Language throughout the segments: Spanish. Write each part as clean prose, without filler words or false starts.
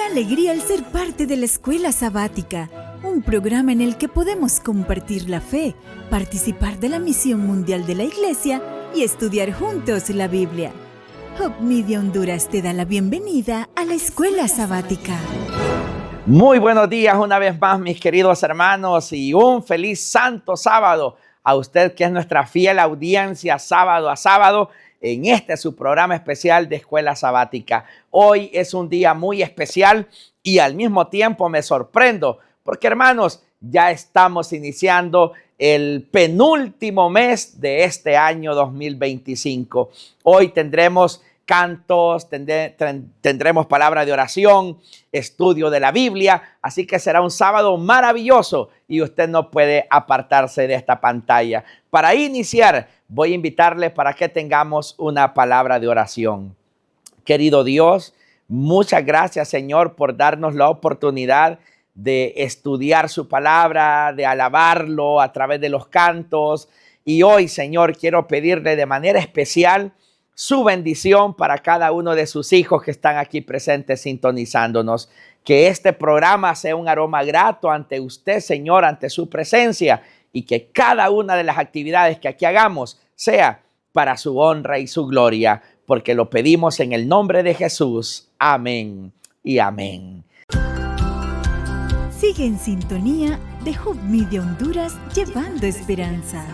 alegría el ser parte de la Escuela Sabática, un programa en el que podemos compartir la fe, participar de la misión mundial de la Iglesia y estudiar juntos la Biblia. Hope Media Honduras te da la bienvenida a la Escuela Sabática. Muy buenos días una vez más, mis queridos hermanos, y un feliz santo sábado a usted que es nuestra fiel audiencia sábado a sábado en este su programa especial de Escuela Sabática. Hoy es un día muy especial y al mismo tiempo me sorprendo porque, hermanos, ya estamos iniciando el penúltimo mes de este año 2025. Hoy tendremos cantos, tendremos palabra de oración, estudio de la Biblia, así que será un sábado maravilloso y usted no puede apartarse de esta pantalla. Para iniciar, voy a invitarle para que tengamos una palabra de oración. Querido Dios, muchas gracias, Señor, por darnos la oportunidad de estudiar su palabra, de alabarlo a través de los cantos. Y hoy, Señor, quiero pedirle de manera especial su bendición para cada uno de sus hijos que están aquí presentes sintonizándonos. Que este programa sea un aroma grato ante usted, Señor, ante su presencia, y que cada una de las actividades que aquí hagamos sea para su honra y su gloria, porque lo pedimos en el nombre de Jesús. Amén y amén. Sigue en sintonía de Hope Media Honduras, llevando esperanza.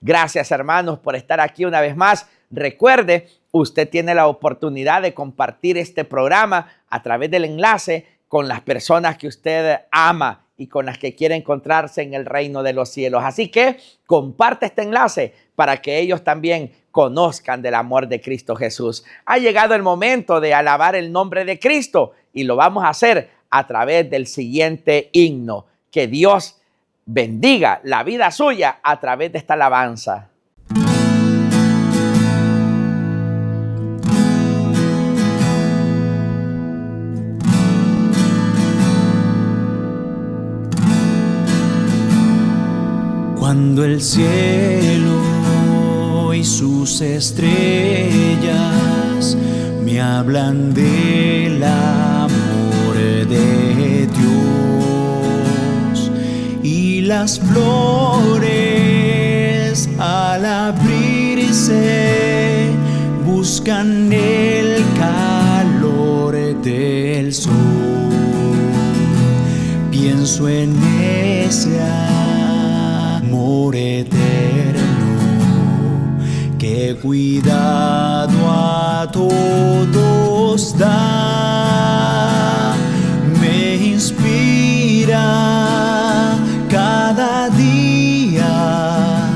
Gracias, hermanos, por estar aquí una vez más. Recuerde, usted tiene la oportunidad de compartir este programa a través del enlace con las personas que usted ama y con las que quiere encontrarse en el reino de los cielos. Así que comparte este enlace para que ellos también conozcan del amor de Cristo Jesús. Ha llegado el momento de alabar el nombre de Cristo y lo vamos a hacer a través del siguiente himno. Que Dios bendiga la vida suya a través de esta alabanza. Cuando el cielo y sus estrellas me hablan del amor de Dios, y las flores al abrirse buscan el calor del sol, pienso en ese amor eterno que cuidado a todos da, me inspira cada día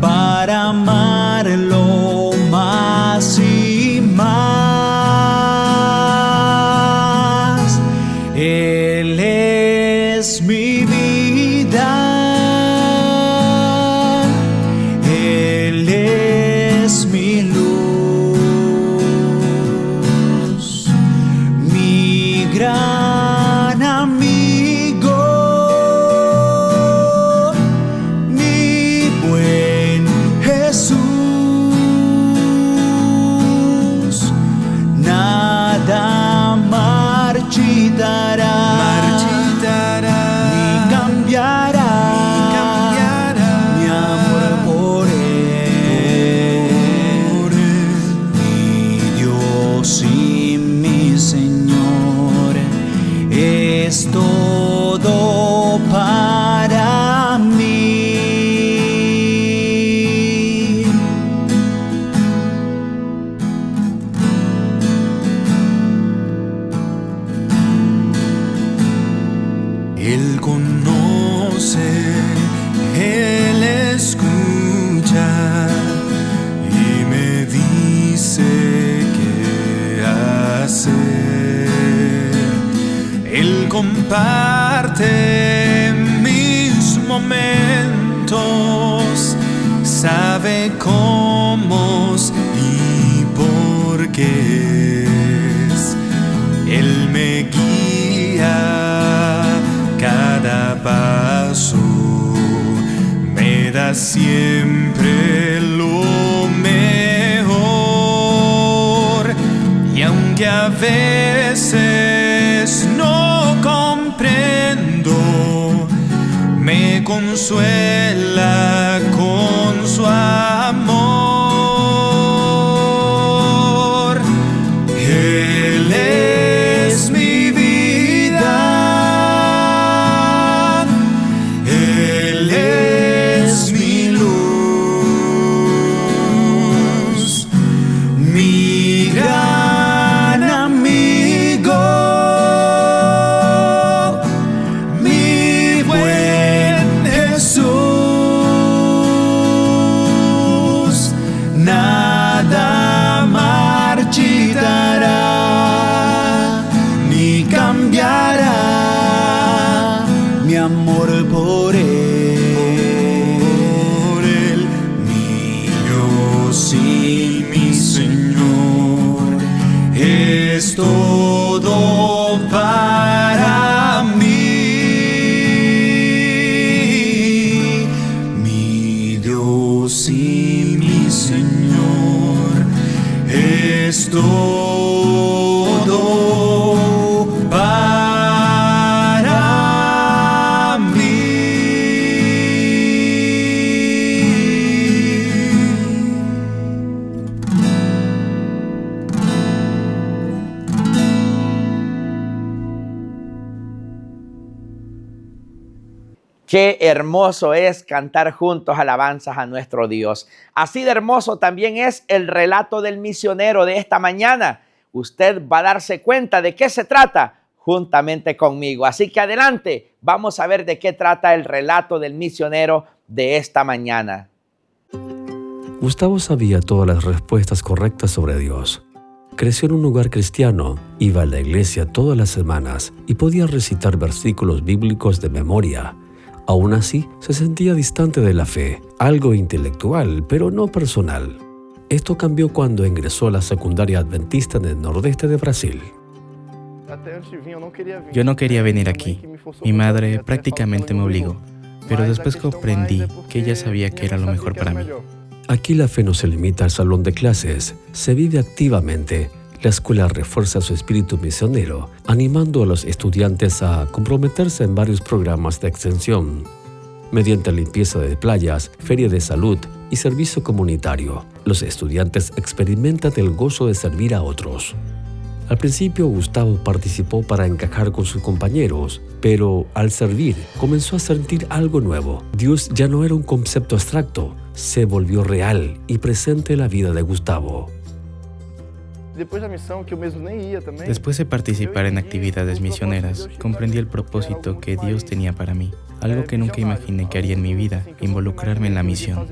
para amarlo más y más. Él es mi vida. Comparte mis momentos, sabe cómo y por qué es. Él me guía cada paso, me da siempre lo mejor. consuela con su amor. Él es mi vida, Él es mi luz, mi gran amigo, mi buen Jesús. Nada marchitará ni cambiará mi amor por Él, mi Dios y mi Señor. Es todo para mí, mi Dios y mi Señor. Es todo para mí. Qué hermoso es cantar juntos alabanzas a nuestro Dios. Así de hermoso también es el relato del misionero de esta mañana. Usted va a darse cuenta de qué se trata juntamente conmigo. Así que adelante, vamos a ver de qué trata el relato del misionero de esta mañana. Gustavo sabía todas las respuestas correctas sobre Dios. Creció en un hogar cristiano, iba a la iglesia todas las semanas y podía recitar versículos bíblicos de memoria. Aún así, se sentía distante de la fe, algo intelectual, pero no personal. Esto cambió cuando ingresó a la secundaria adventista en el nordeste de Brasil. Yo no quería venir aquí. Mi madre prácticamente me obligó, pero después comprendí que ella sabía que era lo mejor para mí. Aquí la fe no se limita al salón de clases, se vive activamente. La escuela refuerza su espíritu misionero, animando a los estudiantes a comprometerse en varios programas de extensión, mediante limpieza de playas, feria de salud y servicio comunitario. Los estudiantes experimentan el gozo de servir a otros. Al principio, Gustavo participó para encajar con sus compañeros, pero al servir, comenzó a sentir algo nuevo. Dios ya no era un concepto abstracto, se volvió real y presente en la vida de Gustavo. Después de participar en actividades misioneras, comprendí el propósito que Dios tenía para mí, algo que nunca imaginé que haría en mi vida, involucrarme en la misión.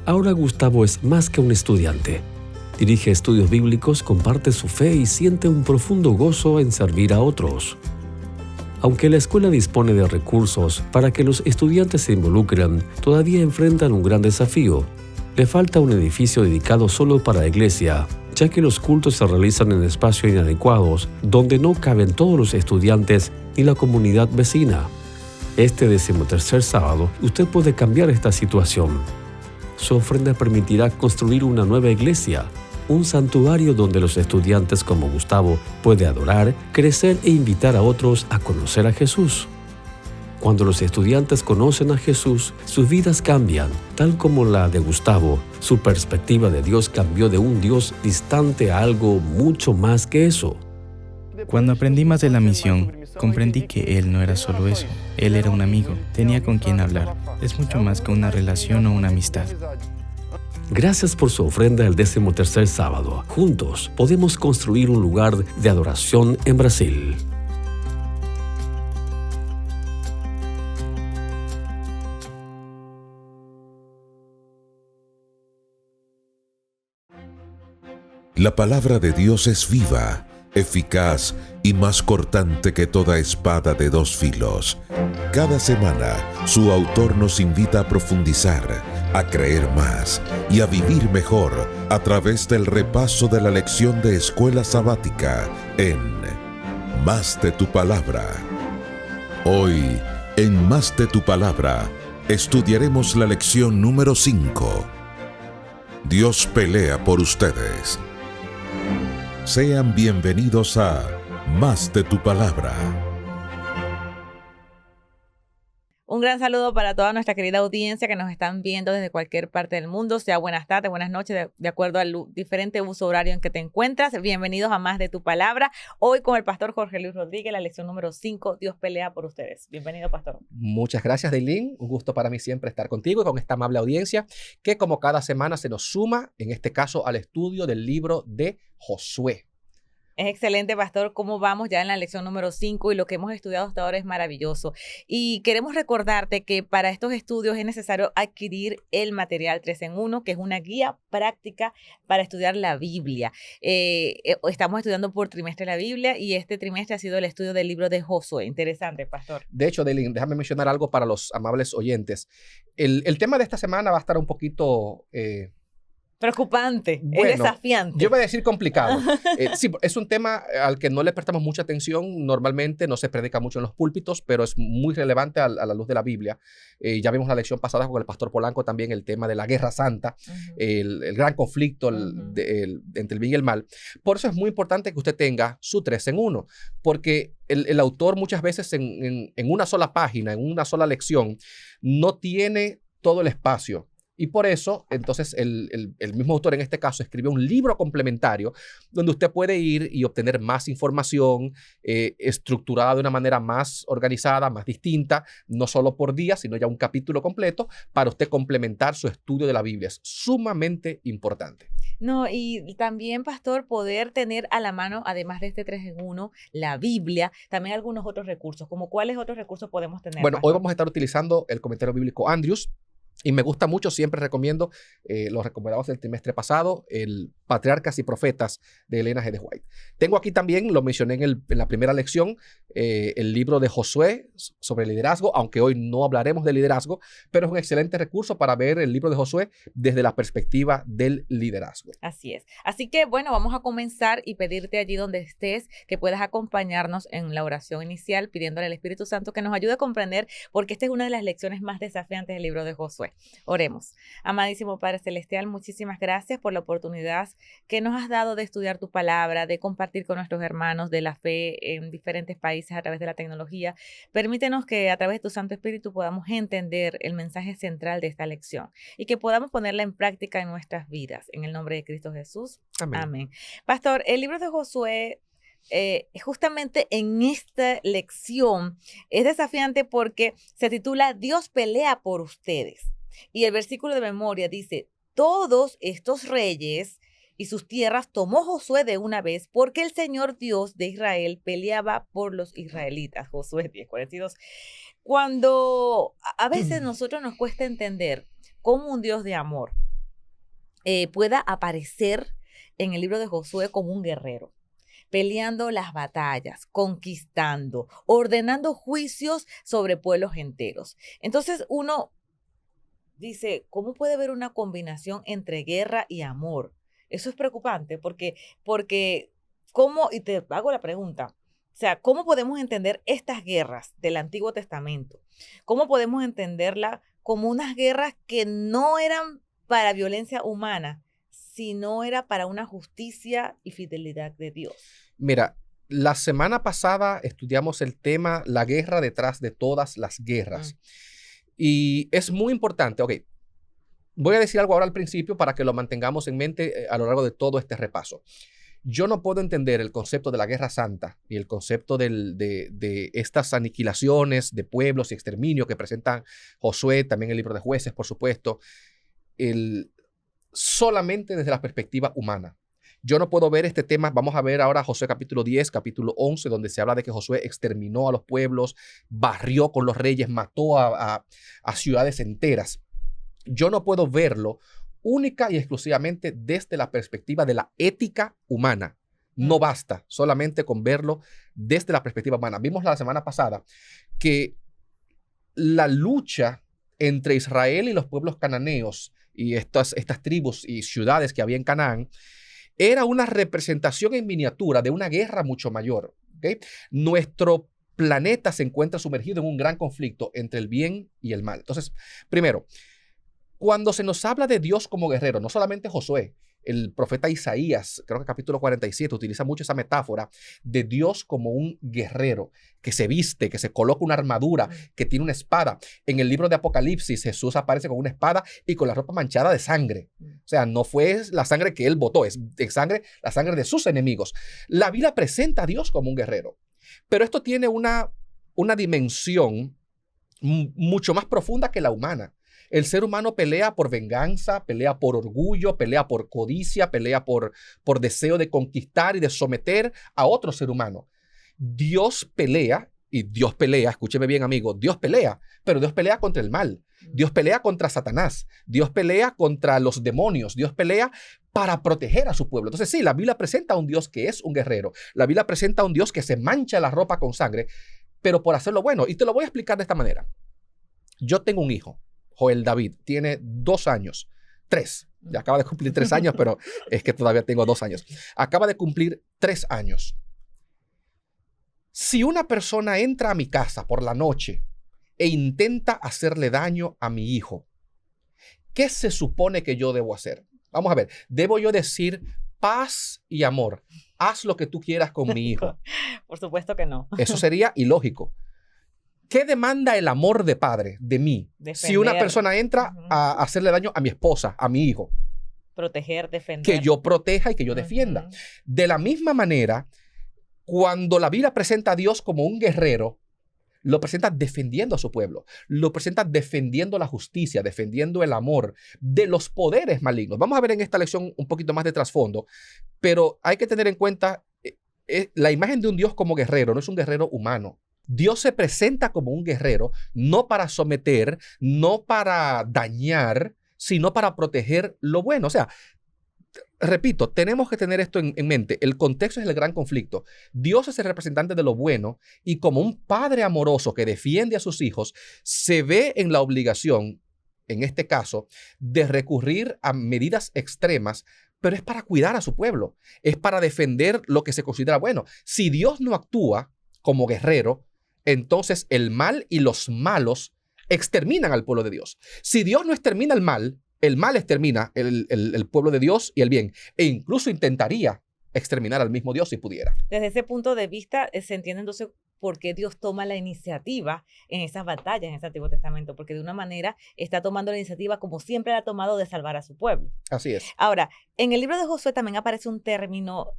Ahora Gustavo es más que un estudiante. Dirige estudios bíblicos, comparte su fe y siente un profundo gozo en servir a otros. Aunque la escuela dispone de recursos para que los estudiantes se involucren, todavía enfrentan un gran desafío. Le falta un edificio dedicado solo para la iglesia, ya que los cultos se realizan en espacios inadecuados, donde no caben todos los estudiantes ni la comunidad vecina. Este 13º sábado, usted puede cambiar esta situación. Su ofrenda permitirá construir una nueva iglesia, un santuario donde los estudiantes como Gustavo pueden adorar, crecer e invitar a otros a conocer a Jesús. Cuando los estudiantes conocen a Jesús, sus vidas cambian, tal como la de Gustavo. Su perspectiva de Dios cambió de un Dios distante a algo mucho más que eso. Cuando aprendí más de la misión, comprendí que Él no era solo eso. Él era un amigo, tenía con quien hablar. Es mucho más que una relación o una amistad. Gracias por su ofrenda el 13º sábado. Juntos podemos construir un lugar de adoración en Brasil. La palabra de Dios es viva, eficaz y más cortante que toda espada de dos filos. Cada semana, su autor nos invita a profundizar, a creer más y a vivir mejor a través del repaso de la lección de escuela sabática en Más de tu Palabra. Hoy, en Más de tu Palabra, estudiaremos la lección número 5. Dios pelea por ustedes. Sean bienvenidos a Más de tu Palabra. gran saludo para toda nuestra querida audiencia que nos están viendo desde cualquier parte del mundo, sea buenas tardes, buenas noches, de acuerdo al diferente uso horario en que te encuentras. Bienvenidos a Más de tu Palabra. Hoy con el pastor Jorge Luis Rodríguez, la lección número 5, Dios pelea por ustedes. Bienvenido, pastor. Muchas gracias, Daylin. Un gusto para mí siempre estar contigo y con esta amable audiencia que como cada semana se nos suma, en este caso, al estudio del libro de Josué. Es excelente, pastor, cómo vamos ya en la lección número 5 y lo que hemos estudiado hasta ahora es maravilloso. Y queremos recordarte que para estos estudios es necesario adquirir el material 3 en 1, que es una guía práctica para estudiar la Biblia. Estamos estudiando por trimestre la Biblia y este trimestre ha sido el estudio del libro de Josué. Interesante, pastor. De hecho, Daylin, déjame mencionar algo para los amables oyentes. El tema de esta semana va a estar un poquito... preocupante, bueno, es desafiante. Yo voy a decir complicado. Sí, es un tema al que no le prestamos mucha atención. Normalmente no se predica mucho en los púlpitos, pero es muy relevante a la luz de la Biblia. Ya vimos la lección pasada con el pastor Polanco también el tema de la Guerra Santa, el gran conflicto entre el bien y el mal. Por eso es muy importante que usted tenga su 3 en 1, porque el autor muchas veces en una sola página, en una sola lección, no tiene todo el espacio. Y por eso, entonces, el mismo autor en este caso escribió un libro complementario donde usted puede ir y obtener más información estructurada de una manera más organizada, más distinta, no solo por día, sino ya un capítulo completo para usted complementar su estudio de la Biblia. Es sumamente importante. No, y también, pastor, poder tener a la mano, además de este 3 en 1, la Biblia, también algunos otros recursos. ¿Como cuáles otros recursos podemos tener? Bueno, pastor? hoy vamos a estar utilizando el comentario bíblico Andrews. Y me gusta mucho, siempre recomiendo los recomendados del trimestre pasado, el Patriarcas y Profetas de Elena G. de White. Tengo aquí también, lo mencioné en la primera lección, el libro de Josué sobre liderazgo, aunque hoy no hablaremos de liderazgo, pero es un excelente recurso para ver el libro de Josué desde la perspectiva del liderazgo. Así es. Así que, bueno, vamos a comenzar y pedirte allí donde estés que puedas acompañarnos en la oración inicial, pidiéndole al Espíritu Santo que nos ayude a comprender, porque esta es una de las lecciones más desafiantes del libro de Josué. Oremos. Amadísimo Padre Celestial, muchísimas gracias por la oportunidad que nos has dado de estudiar tu palabra, de compartir con nuestros hermanos de la fe en diferentes países a través de la tecnología. Permítenos que a través de tu Santo Espíritu podamos entender el mensaje central de esta lección y que podamos ponerla en práctica en nuestras vidas. En el nombre de Cristo Jesús. Amén. Amén. Pastor, el libro de Josué justamente en esta lección es desafiante porque se titula Dios pelea por ustedes. Y el versículo de memoria dice, todos estos reyes y sus tierras tomó Josué de una vez porque el Señor Dios de Israel peleaba por los israelitas. Josué 10:42. Cuando a veces nosotros nos cuesta entender cómo un Dios de amor pueda aparecer en el libro de Josué como un guerrero, peleando las batallas, conquistando, ordenando juicios sobre pueblos enteros. Entonces uno dice, ¿cómo puede haber una combinación entre guerra y amor? Eso es preocupante porque ¿cómo? Y te hago la pregunta, o sea, ¿cómo podemos entender estas guerras del Antiguo Testamento? ¿Cómo podemos entenderla como unas guerras que no eran para violencia humana, sino era para una justicia y fidelidad de Dios? Mira, la semana pasada estudiamos el tema la guerra detrás de todas las guerras. Y es muy importante, voy a decir algo ahora al principio para que lo mantengamos en mente a lo largo de todo este repaso. Yo no puedo entender el concepto de la Guerra Santa y el concepto de estas aniquilaciones de pueblos y exterminio que presentan Josué, también el libro de Jueces, por supuesto, solamente desde la perspectiva humana. Yo no puedo ver este tema. Vamos a ver ahora Josué capítulo 10, capítulo 11, donde se habla de que Josué exterminó a los pueblos, barrió con los reyes, mató a ciudades enteras. Yo no puedo verlo única y exclusivamente desde la perspectiva de la ética humana. No basta solamente con verlo desde la perspectiva humana. Vimos la semana pasada que la lucha entre Israel y los pueblos cananeos y estas tribus y ciudades que había en Canaán era una representación en miniatura de una guerra mucho mayor. Nuestro planeta se encuentra sumergido en un gran conflicto entre el bien y el mal. Entonces, primero, cuando se nos habla de Dios como guerrero, no solamente Josué, El profeta Isaías, creo que capítulo 47, utiliza mucho esa metáfora de Dios como un guerrero que se viste, que se coloca una armadura, que tiene una espada. En el libro de Apocalipsis, Jesús aparece con una espada y con la ropa manchada de sangre. O sea, no fue la sangre que él botó, es la sangre de sus enemigos. La Biblia presenta a Dios como un guerrero. Pero esto tiene una dimensión mucho más profunda que la humana. El ser humano pelea por venganza, pelea por orgullo, pelea por codicia, pelea por deseo de conquistar y de someter a otro ser humano. Dios pelea, escúcheme bien, amigo, Dios pelea, pero Dios pelea contra el mal. Dios pelea contra Satanás. Dios pelea contra los demonios. Dios pelea para proteger a su pueblo. Entonces sí, la Biblia presenta a un Dios que es un guerrero. La Biblia presenta a un Dios que se mancha la ropa con sangre, pero por hacerlo bueno. Y te lo voy a explicar de esta manera. Yo tengo un hijo. Joel David, tiene 2 años, 3, ya acaba de cumplir 3 años, pero es que todavía tengo 2 años. Acaba de cumplir 3 años. Si una persona entra a mi casa por la noche e intenta hacerle daño a mi hijo, ¿qué se supone que yo debo hacer? Vamos a ver, ¿debo yo decir paz y amor? Haz lo que tú quieras con mi hijo. Por supuesto que no. Eso sería ilógico. ¿Qué demanda el amor de padre de mí? Defender. Si una persona entra a hacerle daño a mi esposa, a mi hijo? Proteger, defender. Que yo proteja y que yo defienda. De la misma manera, cuando la Biblia presenta a Dios como un guerrero, lo presenta defendiendo a su pueblo. Lo presenta defendiendo la justicia, defendiendo el amor de los poderes malignos. Vamos a ver en esta lección un poquito más de trasfondo, pero hay que tener en cuenta la imagen de un Dios como guerrero. No es un guerrero humano. Dios se presenta como un guerrero, no para someter, no para dañar, sino para proteger lo bueno. O sea, repito, tenemos que tener esto en mente. El contexto es el gran conflicto. Dios es el representante de lo bueno y como un padre amoroso que defiende a sus hijos, se ve en la obligación, en este caso, de recurrir a medidas extremas, pero es para cuidar a su pueblo, es para defender lo que se considera bueno. Si Dios no actúa como guerrero, entonces el mal y los malos exterminan al pueblo de Dios. Si Dios no extermina el mal extermina el pueblo de Dios y el bien. E incluso intentaría exterminar al mismo Dios si pudiera. Desde ese punto de vista, se entiende entonces por qué Dios toma la iniciativa en esas batallas en ese Antiguo Testamento, porque de una manera está tomando la iniciativa como siempre la ha tomado de salvar a su pueblo. Así es. Ahora, en el libro de Josué también aparece un término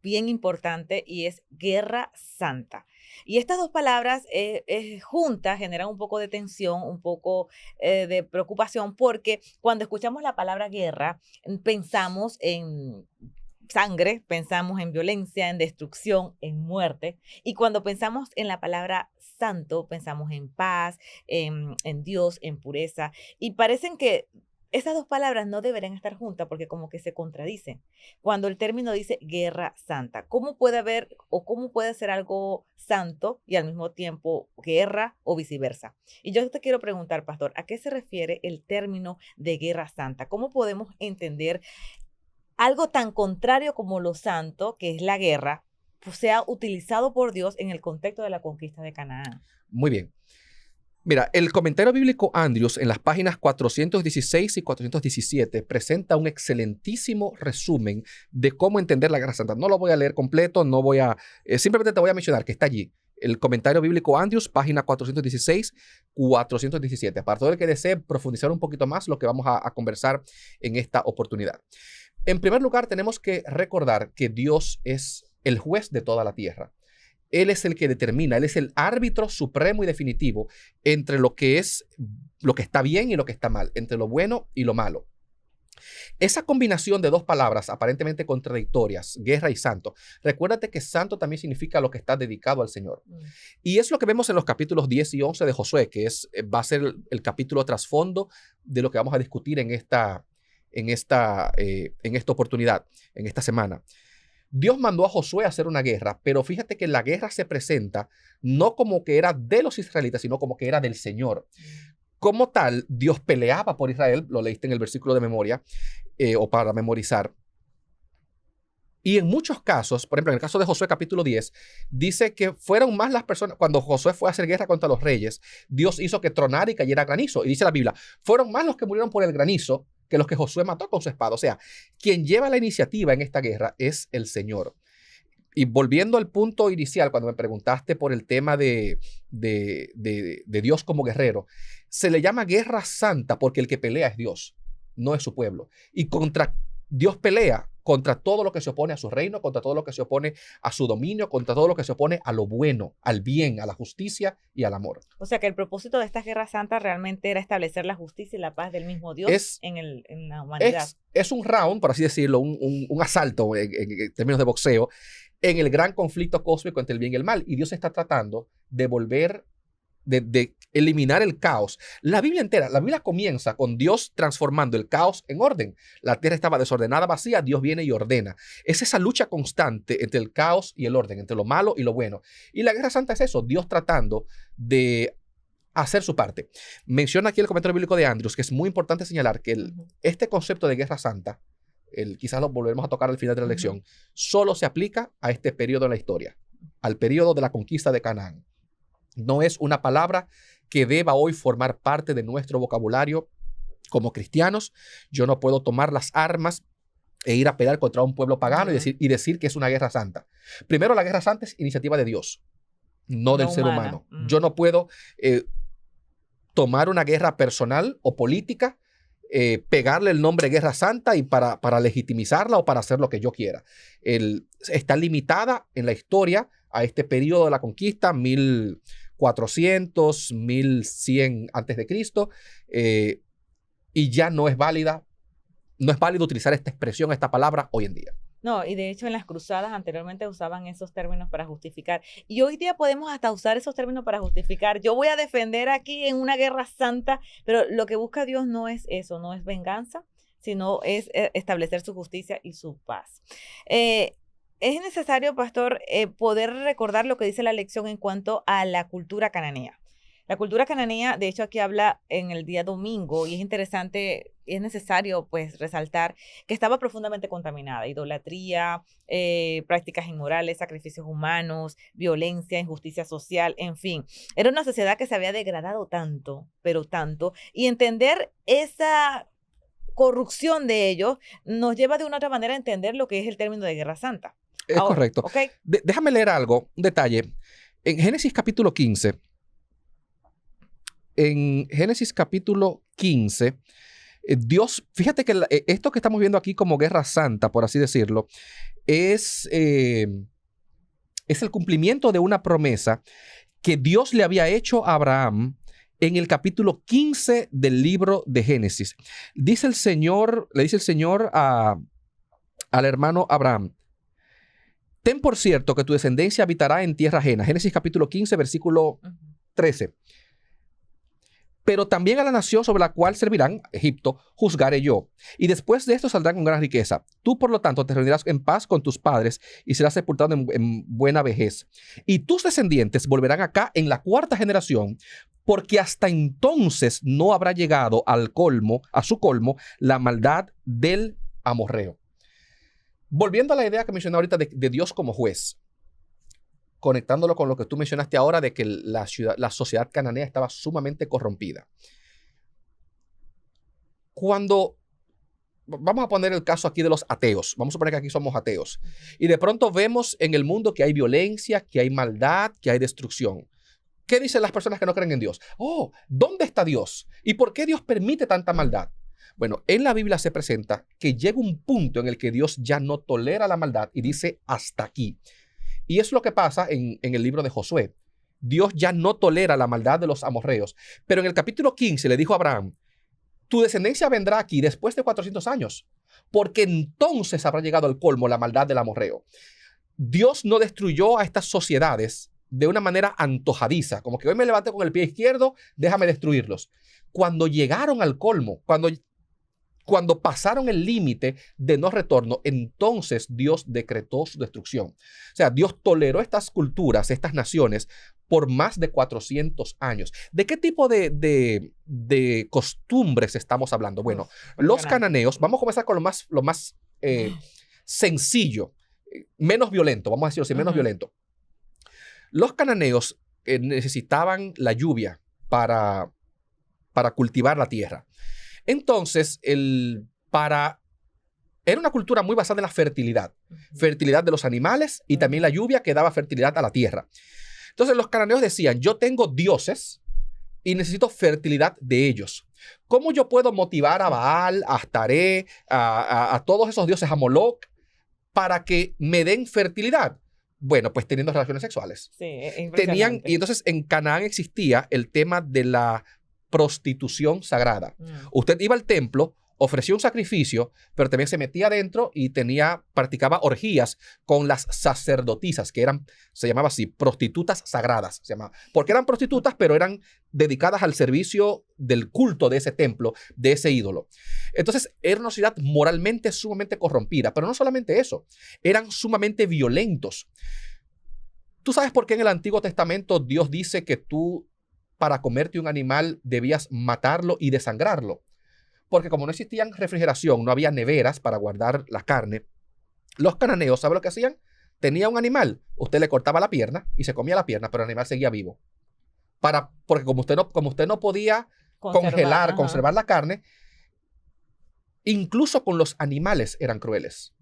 bien importante y es guerra santa. Y estas dos palabras juntas generan un poco de tensión, un poco de preocupación, porque cuando escuchamos la palabra guerra, pensamos en sangre, pensamos en violencia, en destrucción, en muerte. Y cuando pensamos en la palabra santo, pensamos en paz, en Dios, en pureza. Y parecen que esas dos palabras no deberían estar juntas porque como que se contradicen. Cuando el término dice guerra santa, ¿cómo puede haber o cómo puede ser algo santo y al mismo tiempo guerra o viceversa? Y yo te quiero preguntar, pastor, ¿a qué se refiere el término de guerra santa? ¿Cómo podemos entender algo tan contrario como lo santo, que es la guerra, pues sea utilizado por Dios en el contexto de la conquista de Canaán? Muy bien. Mira, el comentario bíblico Andrews en las páginas 416 y 417 presenta un excelentísimo resumen de cómo entender la guerra santa. No lo voy a leer completo, simplemente te voy a mencionar que está allí. El comentario bíblico Andrews, página 416, 417. Para todo el que desee profundizar un poquito más lo que vamos a conversar en esta oportunidad. En primer lugar, tenemos que recordar que Dios es el juez de toda la tierra. Él es el que determina, Él es el árbitro supremo y definitivo entre lo que está bien y lo que está mal, entre lo bueno y lo malo. Esa combinación de dos palabras aparentemente contradictorias, guerra y santo, recuérdate que santo también significa lo que está dedicado al Señor. Y es lo que vemos en los capítulos 10 y 11 de Josué, que va a ser el capítulo trasfondo de lo que vamos a discutir en esta oportunidad, en esta semana. Dios mandó a Josué a hacer una guerra, pero fíjate que la guerra se presenta no como que era de los israelitas, sino como que era del Señor. Como tal, Dios peleaba por Israel, lo leíste en el versículo de memoria, o para memorizar. Y en muchos casos, por ejemplo, en el caso de Josué capítulo 10, dice que fueron más las personas, cuando Josué fue a hacer guerra contra los reyes, Dios hizo que tronara y cayera granizo. Y dice la Biblia, fueron más los que murieron por el granizo que los que Josué mató con su espada. O sea, quien lleva la iniciativa en esta guerra es el Señor. Y volviendo al punto inicial, cuando me preguntaste por el tema de Dios como guerrero, se le llama guerra santa porque el que pelea es Dios, no es su pueblo. Y Dios pelea contra todo lo que se opone a su reino, contra todo lo que se opone a su dominio, contra todo lo que se opone a lo bueno, al bien, a la justicia y al amor. O sea que el propósito de estas guerras santas realmente era establecer la justicia y la paz del mismo Dios en la humanidad. Es un round, por así decirlo, un asalto en términos de boxeo, en el gran conflicto cósmico entre el bien y el mal. Y Dios está tratando de de eliminar el caos. La Biblia entera, la Biblia comienza con Dios transformando el caos en orden. La tierra estaba desordenada, vacía, Dios viene y ordena. Es esa lucha constante entre el caos y el orden, entre lo malo y lo bueno. Y la guerra santa es eso, Dios tratando de hacer su parte. Menciona aquí el comentario bíblico de Andrews, que es muy importante señalar que este concepto de guerra santa, quizás lo volveremos a tocar al final de la lección, solo se aplica a este periodo en la historia, al periodo de la conquista de Canaán. No es una palabra que deba hoy formar parte de nuestro vocabulario como cristianos. Yo no puedo tomar las armas e ir a pelear contra un pueblo pagano y decir que es una guerra santa. Primero, la guerra santa es iniciativa de Dios, no del ser humano. Yo no puedo tomar una guerra personal o política, pegarle el nombre Guerra Santa y para legitimizarla o para hacer lo que yo quiera. Está limitada en la historia a este periodo de la conquista, 1400, 1100 antes de Cristo, y ya no es válido utilizar esta expresión, esta palabra hoy en día. No, y de hecho en las cruzadas anteriormente usaban esos términos para justificar. Y hoy día podemos hasta usar esos términos para justificar. Yo voy a defender aquí en una guerra santa, pero lo que busca Dios no es eso, no es venganza, sino es establecer su justicia y su paz. Es necesario, pastor, poder recordar lo que dice la lección en cuanto a la cultura cananea. La cultura cananea, de hecho, aquí habla en el día domingo y es interesante, es necesario pues resaltar que estaba profundamente contaminada. Idolatría, prácticas inmorales, sacrificios humanos, violencia, injusticia social, en fin. Era una sociedad que se había degradado tanto, pero tanto, y entender esa corrupción de ellos nos lleva de una otra manera a entender lo que es el término de guerra santa. Es correcto. Okay. Déjame leer algo, un detalle. En Génesis capítulo 15, Dios, fíjate que esto que estamos viendo aquí como guerra santa, por así decirlo, es el cumplimiento de una promesa que Dios le había hecho a Abraham en el capítulo 15 del libro de Génesis. Le dice el Señor al hermano Abraham: ten por cierto que tu descendencia habitará en tierra ajena. Génesis capítulo 15, versículo 13. Pero también a la nación sobre la cual servirán, Egipto, juzgaré yo. Y después de esto saldrán con gran riqueza. Tú, por lo tanto, te reunirás en paz con tus padres y serás sepultado en buena vejez. Y tus descendientes volverán acá en la cuarta generación, porque hasta entonces no habrá llegado a su colmo, la maldad del amorreo. Volviendo a la idea que mencioné ahorita de Dios como juez, conectándolo con lo que tú mencionaste ahora de que la sociedad cananea estaba sumamente corrompida. Vamos a poner el caso aquí de los ateos, vamos a suponer que aquí somos ateos, y de pronto vemos en el mundo que hay violencia, que hay maldad, que hay destrucción. ¿Qué dicen las personas que no creen en Dios? Oh, ¿dónde está Dios? ¿Y por qué Dios permite tanta maldad? Bueno, en la Biblia se presenta que llega un punto en el que Dios ya no tolera la maldad y dice hasta aquí. Y es lo que pasa en el libro de Josué. Dios ya no tolera la maldad de los amorreos. Pero en el capítulo 15 le dijo a Abraham: tu descendencia vendrá aquí después de 400 años, porque entonces habrá llegado al colmo la maldad del amorreo. Dios no destruyó a estas sociedades de una manera antojadiza, como que hoy me levanté con el pie izquierdo, déjame destruirlos. Cuando llegaron al colmo, cuando pasaron el límite de no retorno, entonces Dios decretó su destrucción. O sea, Dios toleró estas culturas, estas naciones, por más de 400 años. ¿De qué tipo de costumbres estamos hablando? Bueno, los cananeos, vamos a comenzar con lo más sencillo, menos violento, vamos a decirlo así, menos violento. Los cananeos necesitaban la lluvia para cultivar la tierra. Entonces, era una cultura muy basada en la fertilidad. Fertilidad de los animales y también la lluvia que daba fertilidad a la tierra. Entonces los cananeos decían, yo tengo dioses y necesito fertilidad de ellos. ¿Cómo yo puedo motivar a Baal, a Astaré, a todos esos dioses, a Moloch, para que me den fertilidad? Bueno, pues teniendo relaciones sexuales. Sí, es impresionante. Y entonces en Canaán existía el tema de la prostitución sagrada. Usted iba al templo, ofrecía un sacrificio, pero también se metía adentro y practicaba orgías con las sacerdotisas, que se llamaba así, prostitutas sagradas, se llamaba. Porque eran prostitutas, pero eran dedicadas al servicio del culto de ese templo, de ese ídolo. Entonces, era una sociedad moralmente sumamente corrompida, pero no solamente eso, eran sumamente violentos. ¿Tú sabes por qué en el Antiguo Testamento Dios dice que tú, para comerte un animal, debías matarlo y desangrarlo? Porque como no existían refrigeración, no había neveras para guardar la carne, los cananeos, ¿sabe lo que hacían? Tenía un animal, usted le cortaba la pierna y se comía la pierna, pero el animal seguía vivo. Porque como usted no podía conservar la carne, incluso con los animales eran crueles.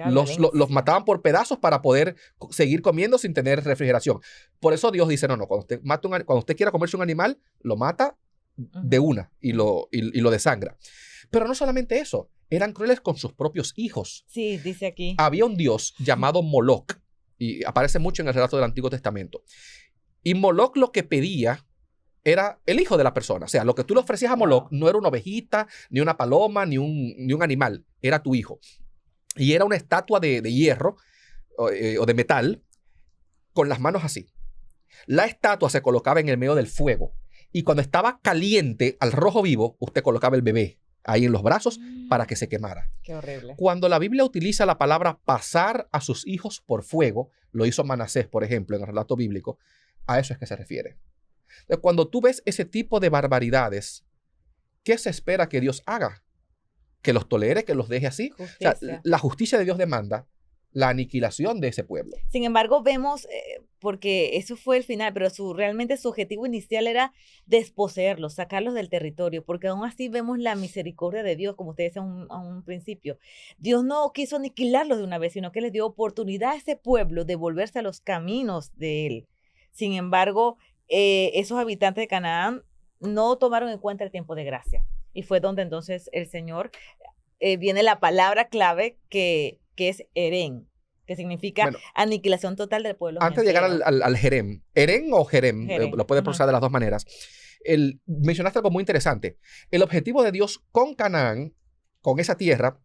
Los mataban por pedazos para poder seguir comiendo sin tener refrigeración. Por eso Dios dice, no, cuando usted quiera comerse un animal, lo mata de una y lo desangra. Pero no solamente eso, eran crueles con sus propios hijos. Sí, dice aquí. Había un dios llamado Moloch y aparece mucho en el relato del Antiguo Testamento. Y Moloch lo que pedía era el hijo de la persona. O sea, lo que tú le ofrecías a Moloch no era una ovejita, ni una paloma, ni un animal. Era tu hijo. Y era una estatua de hierro o de metal con las manos así. La estatua se colocaba en el medio del fuego. Y cuando estaba caliente, al rojo vivo, usted colocaba el bebé ahí en los brazos para que se quemara. Qué horrible. Cuando la Biblia utiliza la palabra pasar a sus hijos por fuego, lo hizo Manasés, por ejemplo, en el relato bíblico, a eso es que se refiere. Entonces, cuando tú ves ese tipo de barbaridades, ¿qué se espera que Dios haga? ¿Que los tolere, que los deje así? O sea, la justicia de Dios demanda la aniquilación de ese pueblo. Sin embargo, vemos, porque eso fue el final, pero realmente su objetivo inicial era desposeerlos, sacarlos del territorio, porque aún así vemos la misericordia de Dios, como ustedes decían a un principio. Dios no quiso aniquilarlos de una vez, sino que les dio oportunidad a ese pueblo de volverse a los caminos de él. Sin embargo, esos habitantes de Canaán no tomaron en cuenta el tiempo de gracia. Y fue donde entonces el Señor, viene la palabra clave que es Herén, que significa aniquilación total del pueblo. Antes de llegar al Jerem, Herén o Jerem, lo puede pronunciar de las dos maneras. Mencionaste algo muy interesante. El objetivo de Dios con Canaán, con esa tierra,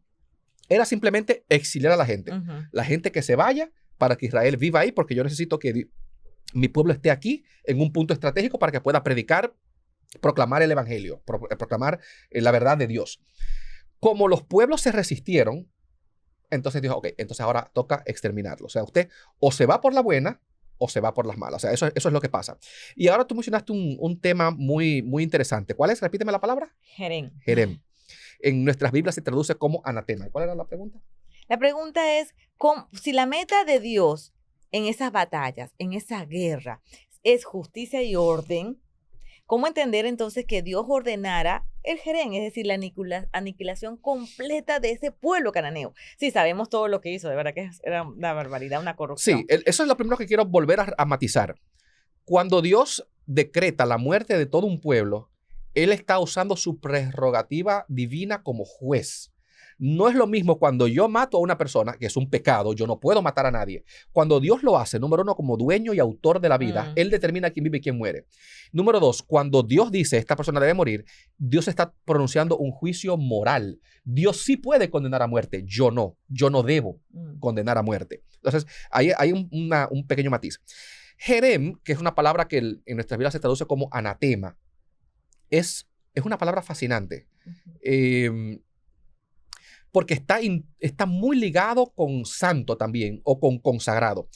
era simplemente exiliar a la gente. La gente que se vaya para que Israel viva ahí, porque yo necesito que mi pueblo esté aquí en un punto estratégico para que pueda predicar, proclamar el evangelio, proclamar la verdad de Dios. Como los pueblos se resistieron, entonces dijo, ok, entonces ahora toca exterminarlo. O sea, usted o se va por la buena o se va por las malas. O sea, eso es lo que pasa. Y ahora tú mencionaste un tema muy, muy interesante. ¿Cuál es? Repíteme la palabra. Jerem. Jerem. En nuestras Biblias se traduce como anatema. ¿Cuál era la pregunta? La pregunta es, si la meta de Dios en esas batallas, en esa guerra, es justicia y orden, ¿cómo entender entonces que Dios ordenara el Jerem, es decir, la aniquilación completa de ese pueblo cananeo? Sí, sabemos todo lo que hizo, de verdad que era una barbaridad, una corrupción. Sí, eso es lo primero que quiero volver a matizar. Cuando Dios decreta la muerte de todo un pueblo, Él está usando su prerrogativa divina como juez. No es lo mismo cuando yo mato a una persona, que es un pecado, yo no puedo matar a nadie. Cuando Dios lo hace, número uno, como dueño y autor de la vida, Él determina quién vive y quién muere. Número dos, cuando Dios dice esta persona debe morir, Dios está pronunciando un juicio moral. Dios sí puede condenar a muerte, yo no debo condenar a muerte. Entonces, ahí hay un pequeño matiz. Jerem, que es una palabra que en nuestras vidas se traduce como anatema, es una palabra fascinante. Porque está muy ligado con santo también, o con consagrado.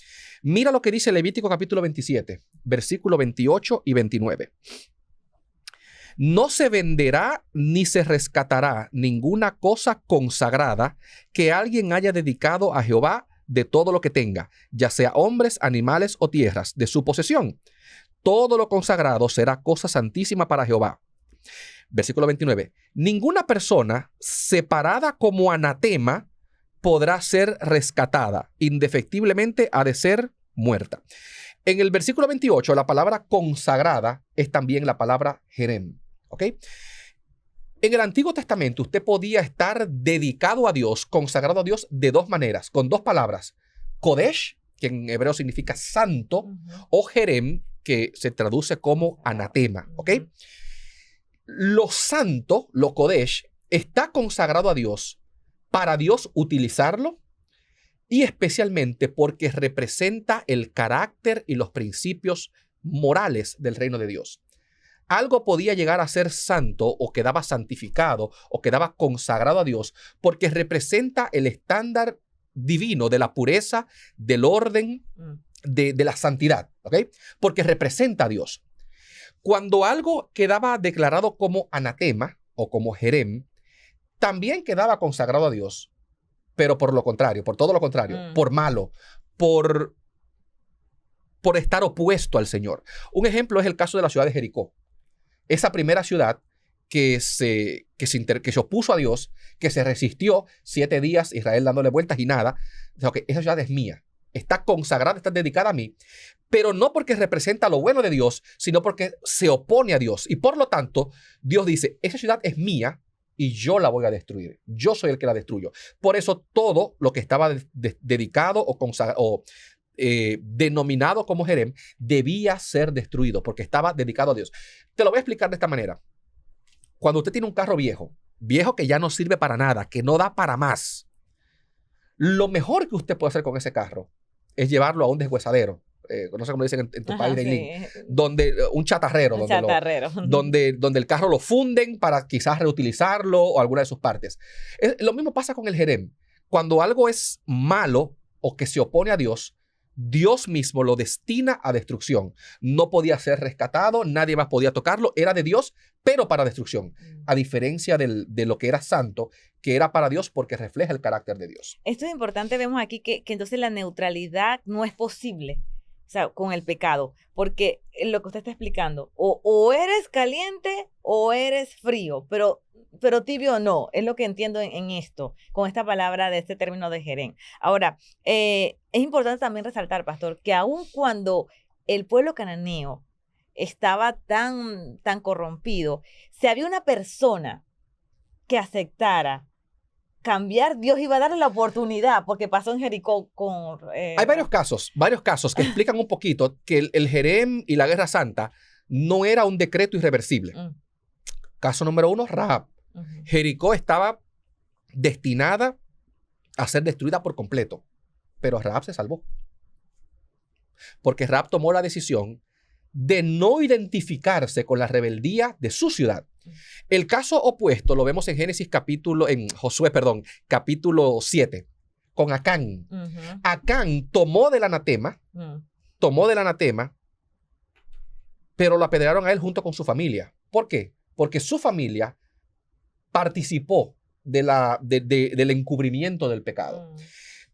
Mira lo que dice Levítico capítulo 27, versículo 28 y 29. No se venderá ni se rescatará ninguna cosa consagrada que alguien haya dedicado a Jehová de todo lo que tenga, ya sea hombres, animales o tierras, de su posesión. Todo lo consagrado será cosa santísima para Jehová. Versículo 29. Ninguna persona separada como anatema podrá ser rescatada. Indefectiblemente ha de ser muerta. En el versículo 28, la palabra consagrada es también la palabra jerem. ¿Ok? En el Antiguo Testamento usted podía estar dedicado a Dios, consagrado a Dios de dos maneras, con dos palabras. Kodesh, que en hebreo significa santo, o jerem, que se traduce como anatema. ¿Ok? Lo santo, lo Kodesh, está consagrado a Dios para Dios utilizarlo y especialmente porque representa el carácter y los principios morales del reino de Dios. Algo podía llegar a ser santo o quedaba santificado o quedaba consagrado a Dios porque representa el estándar divino de la pureza, del orden, de la santidad, ¿ok? Porque representa a Dios. Cuando algo quedaba declarado como anatema o como jerem, también quedaba consagrado a Dios, pero por lo contrario, por todo lo contrario, por malo, por estar opuesto al Señor. Un ejemplo es el caso de la ciudad de Jericó. Esa primera ciudad que se opuso a Dios, que se resistió 7 días, Israel dándole vueltas y nada. Okay, esa ciudad es mía. Está consagrada, está dedicada a mí, pero no porque representa lo bueno de Dios, sino porque se opone a Dios. Y por lo tanto, Dios dice, esa ciudad es mía y yo la voy a destruir. Yo soy el que la destruyo. Por eso todo lo que estaba dedicado o denominado como jerem debía ser destruido porque estaba dedicado a Dios. Te lo voy a explicar de esta manera. Cuando usted tiene un carro viejo que ya no sirve para nada, que no da para más, lo mejor que usted puede hacer con ese carro es llevarlo a un deshuesadero, no sé cómo dicen en tu país, donde un chatarrero, donde el carro lo funden para quizás reutilizarlo o alguna de sus partes. Lo mismo pasa con el jerem. Cuando algo es malo o que se opone a Dios, Dios mismo lo destina a destrucción. No podía ser rescatado, nadie más podía tocarlo, era de Dios, pero para destrucción. A diferencia de lo que era santo, que era para Dios porque refleja el carácter de Dios. Esto es importante, vemos aquí que entonces la neutralidad no es posible, o sea, con el pecado, porque lo que usted está explicando, o eres caliente o eres frío, pero tibio no, es lo que entiendo en esto, con esta palabra de este término de jerem. Ahora, es importante también resaltar, pastor, que aun cuando el pueblo cananeo estaba tan corrompido, si había una persona que aceptara cambiar, Dios iba a darle la oportunidad, porque pasó en Jericó con... Hay varios casos que explican un poquito que el jerem y la guerra santa no era un decreto irreversible. Caso número 1, Rahab. Jericó estaba destinada a ser destruida por completo, pero Rahab se salvó. Porque Rahab tomó la decisión de no identificarse con la rebeldía de su ciudad. El caso opuesto lo vemos en Josué, capítulo 7, con Acán. Acán tomó del anatema, pero lo apedrearon a él junto con su familia. ¿Por qué? Porque su familia participó del encubrimiento del pecado.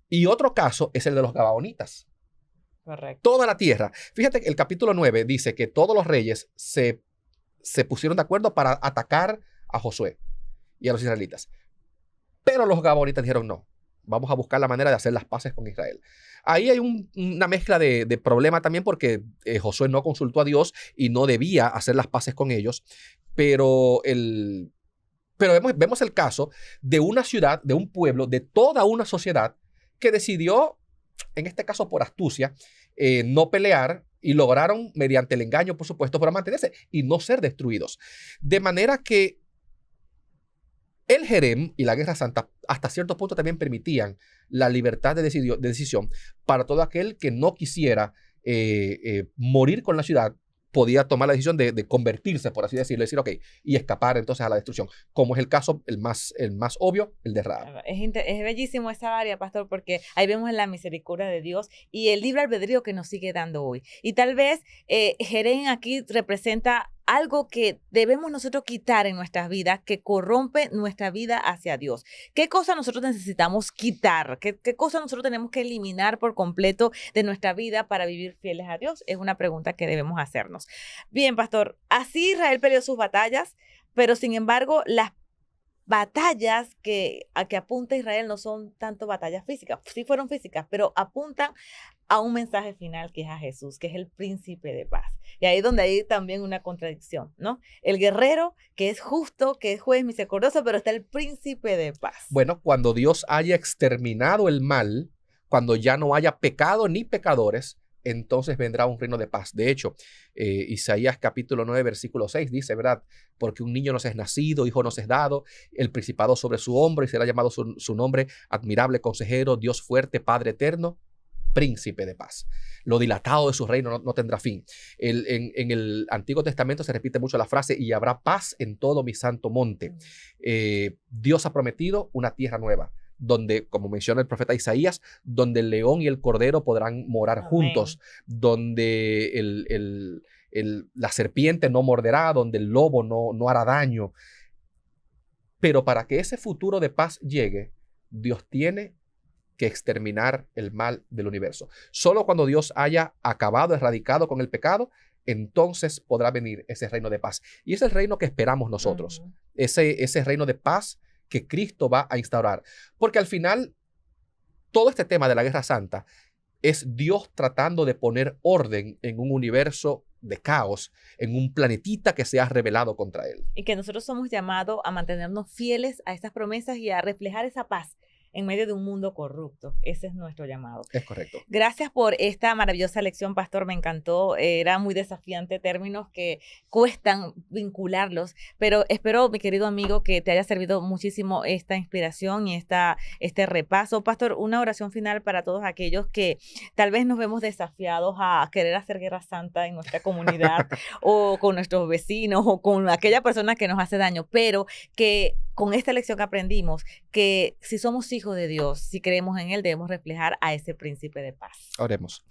Y otro caso es el de los gabaonitas. Correcto. Toda la tierra. Fíjate que el capítulo 9 dice que todos los reyes se pusieron de acuerdo para atacar a Josué y a los israelitas. Pero los gabaonitas dijeron no. Vamos a buscar la manera de hacer las paces con Israel. Ahí hay una mezcla de problema también porque Josué no consultó a Dios y no debía hacer las paces con ellos. Pero vemos el caso de una ciudad, de un pueblo, de toda una sociedad que decidió, en este caso por astucia, no pelear y lograron, mediante el engaño, por supuesto, para mantenerse y no ser destruidos. De manera que el jerem y la guerra santa hasta cierto punto también permitían la libertad de decisión para todo aquel que no quisiera morir con la ciudad. Podía tomar la decisión de convertirse, por así decirlo, decir, ok, y escapar entonces a la destrucción, como es el caso, el más obvio, el de Rahab. Es bellísimo esta área, pastor, porque ahí vemos la misericordia de Dios y el libre albedrío que nos sigue dando hoy. Y tal vez jerem aquí representa algo que debemos nosotros quitar en nuestras vidas, que corrompe nuestra vida hacia Dios. ¿Qué cosa nosotros necesitamos quitar? ¿Qué cosa nosotros tenemos que eliminar por completo de nuestra vida para vivir fieles a Dios? Es una pregunta que debemos hacernos. Bien, pastor, así Israel peleó sus batallas, pero sin embargo las batallas a que apunta Israel no son tanto batallas físicas, sí fueron físicas, pero apuntan a un mensaje final que es a Jesús, que es el príncipe de paz. Y ahí es donde hay también una contradicción, ¿no? El guerrero que es justo, que es juez misericordioso, pero está el príncipe de paz. Bueno, cuando Dios haya exterminado el mal, cuando ya no haya pecado ni pecadores, entonces vendrá un reino de paz. De hecho, Isaías capítulo 9, versículo 6 dice, ¿verdad? Porque un niño nos es nacido, hijo nos es dado, el principado sobre su hombro y será llamado su nombre, admirable consejero, Dios fuerte, Padre eterno, príncipe de paz. Lo dilatado de su reino no tendrá fin. En el Antiguo Testamento se repite mucho la frase, y habrá paz en todo mi santo monte. Dios ha prometido una tierra nueva, donde, como menciona el profeta Isaías, donde el león y el cordero podrán morar juntos, donde la serpiente no morderá, donde el lobo no hará daño. Pero para que ese futuro de paz llegue, Dios tiene que exterminar el mal del universo. Solo cuando Dios haya acabado, erradicado con el pecado, entonces podrá venir ese reino de paz. Y es el reino que esperamos nosotros, ese reino de paz que Cristo va a instaurar. Porque al final, todo este tema de la Guerra Santa es Dios tratando de poner orden en un universo de caos, en un planetita que se ha rebelado contra él. Y que nosotros somos llamados a mantenernos fieles a estas promesas y a reflejar esa paz en medio de un mundo corrupto. Ese es nuestro llamado. Es correcto. Gracias por esta maravillosa lección, pastor. Me encantó. Era muy desafiante, términos que cuestan vincularlos, pero espero, mi querido amigo, que te haya servido muchísimo esta inspiración y este repaso. Pastor, una oración final para todos aquellos que tal vez nos vemos desafiados a querer hacer guerra santa en nuestra comunidad o con nuestros vecinos o con aquella persona que nos hace daño, pero que con esta lección que aprendimos, que si somos hijos de Dios, si creemos en Él, debemos reflejar a ese príncipe de paz. Oremos.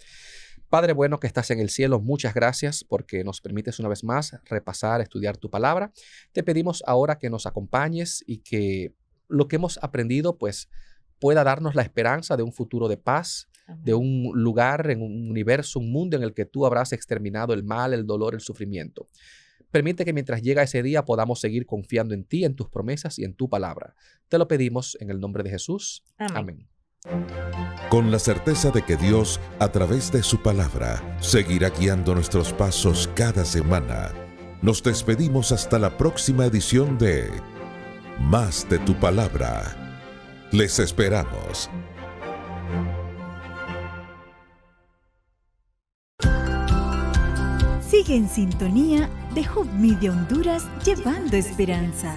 Padre bueno que estás en el cielo, muchas gracias porque nos permites una vez más repasar, estudiar tu palabra. Te pedimos ahora que nos acompañes y que lo que hemos aprendido pues pueda darnos la esperanza de un futuro de paz, de un lugar, en un universo, un mundo en el que tú habrás exterminado el mal, el dolor, el sufrimiento. Permite que mientras llega ese día podamos seguir confiando en ti, en tus promesas y en tu palabra. Te lo pedimos en el nombre de Jesús. Amén. Con la certeza de que Dios, a través de su palabra, seguirá guiando nuestros pasos cada semana, nos despedimos hasta la próxima edición de Más de tu Palabra. Les esperamos. Sigue en sintonía de Hope Media Honduras, llevando esperanza.